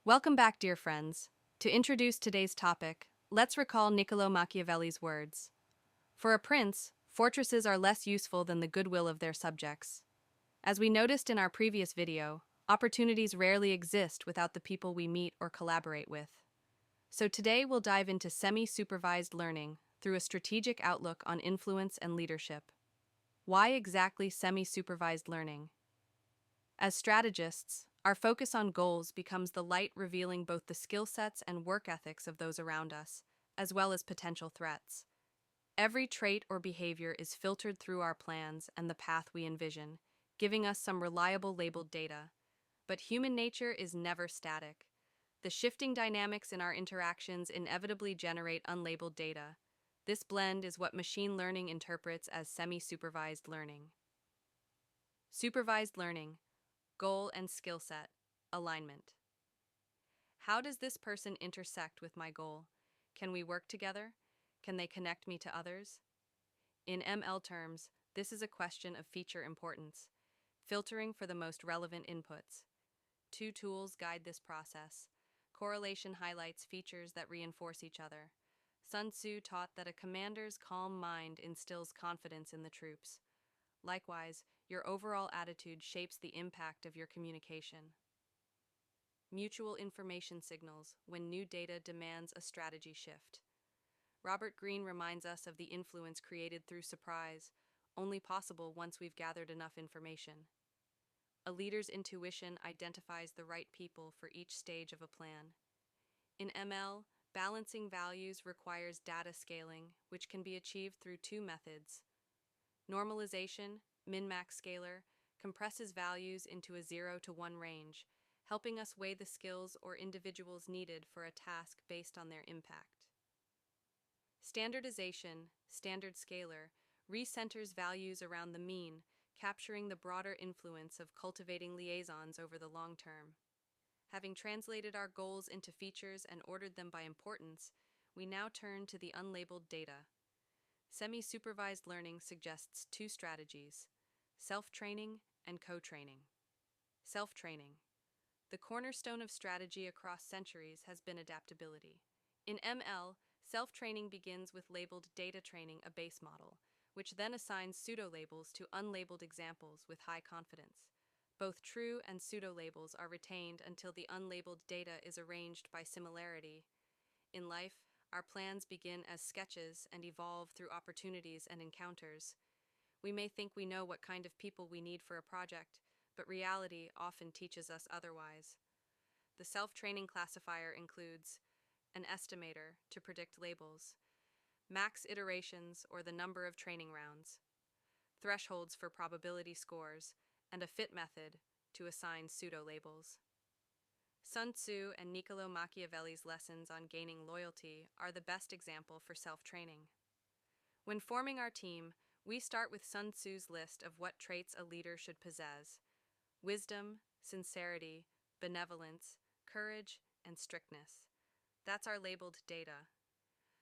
Welcome back, dear friends. To introduce today's topic, let's recall Niccolo Machiavelli's words. For a prince, fortresses are less useful than the goodwill of their subjects. As we noticed in our previous video, opportunities rarely exist without the people we meet or collaborate with. So today we'll dive into semi-supervised learning through a strategic outlook on influence and leadership. Why exactly semi-supervised learning? As strategists, our focus on goals becomes the light revealing both the skill sets and work ethics of those around us, as well as potential threats. Every trait or behavior is filtered through our plans and the path we envision, giving us some reliable labeled data. But human nature is never static. The shifting dynamics in our interactions inevitably generate unlabeled data. This blend is what machine learning interprets as semi-supervised learning. Supervised learning. Goal and skill set. Alignment. How does this person intersect with my goal? Can we work together? Can they connect me to others? In ML terms, this is a question of feature importance, filtering for the most relevant inputs. Two tools guide this process. Correlation highlights features that reinforce each other. Sun Tzu taught that a commander's calm mind instills confidence in the troops. Likewise, your overall attitude shapes the impact of your communication. Mutual information signals when new data demands a strategy shift. Robert Greene reminds us of the influence created through surprise, only possible once we've gathered enough information. A leader's intuition identifies the right people for each stage of a plan. In ML, balancing values requires data scaling, which can be achieved through two methods. Normalization, min-max scaler, compresses values into a 0 to 1 range, helping us weigh the skills or individuals needed for a task based on their impact. Standardization, standard scaler, recenters values around the mean, capturing the broader influence of cultivating liaisons over the long term. Having translated our goals into features and ordered them by importance, we now turn to the unlabeled data. Semi-supervised learning suggests two strategies: self-training and co-training. Self-training. The cornerstone of strategy across centuries has been adaptability. In ML, self-training begins with labeled data training a base model, which then assigns pseudo-labels to unlabeled examples with high confidence. Both true and pseudo-labels are retained until the unlabeled data is arranged by similarity. In life, our plans begin as sketches and evolve through opportunities and encounters. We may think we know what kind of people we need for a project, but reality often teaches us otherwise. The self-training classifier includes an estimator to predict labels, max iterations or the number of training rounds, thresholds for probability scores, and a fit method to assign pseudo-labels. Sun Tzu and Niccolo Machiavelli's lessons on gaining loyalty are the best example for self-training. When forming our team, we start with Sun Tzu's list of what traits a leader should possess: wisdom, sincerity, benevolence, courage, and strictness. That's our labeled data.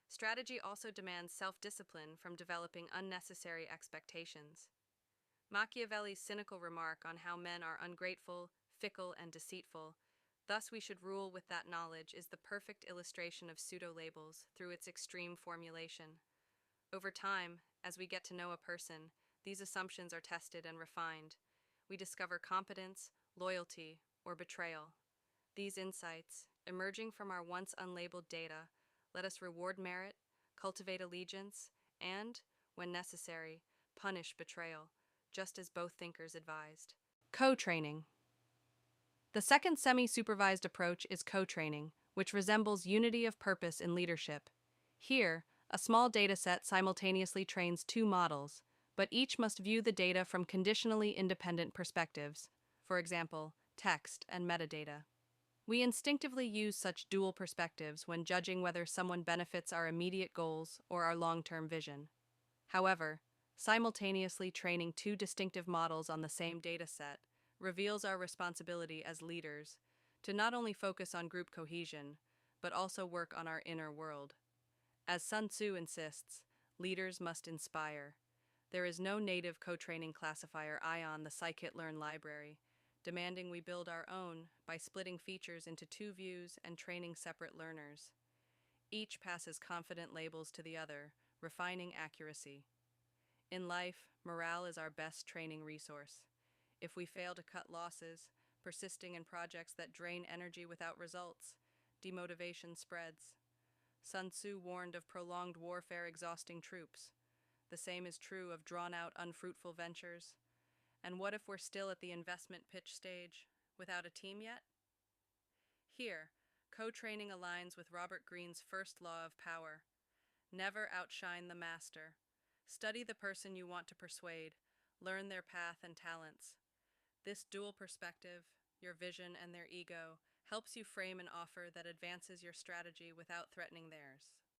Strategy also demands self-discipline from developing unnecessary expectations. Machiavelli's cynical remark on how men are ungrateful, fickle, and deceitful, thus we should rule with that knowledge, is the perfect illustration of pseudo-labels through its extreme formulation. Over time, as we get to know a person, these assumptions are tested and refined. We discover competence, loyalty, or betrayal. These insights, emerging from our once unlabeled data, let us reward merit, cultivate allegiance, and, when necessary, punish betrayal, just as both thinkers advised. Co-training. The second semi-supervised approach is co-training, which resembles unity of purpose in leadership. Here, a small dataset simultaneously trains two models, but each must view the data from conditionally independent perspectives, for example, text and metadata. We instinctively use such dual perspectives when judging whether someone benefits our immediate goals or our long-term vision. However, simultaneously training two distinctive models on the same dataset reveals our responsibility as leaders to not only focus on group cohesion, but also work on our inner world. As Sun Tzu insists, leaders must inspire. There is no native co-training classifier on the scikit-learn library. demanding we build our own by splitting features into two views and training separate learners. Each passes confident labels to the other, refining accuracy. In life, morale is our best training resource. If we fail to cut losses, persisting in projects that drain energy without results, demotivation spreads. Sun Tzu warned of prolonged warfare exhausting troops. The same is true of drawn-out, unfruitful ventures. And what if we're still at the investment pitch stage, without a team yet? Here, co-training aligns with Robert Greene's first law of power. Never outshine the master. Study the person you want to persuade, learn their path and talents. This dual perspective, your vision and their ego, helps you frame an offer that advances your strategy without threatening theirs.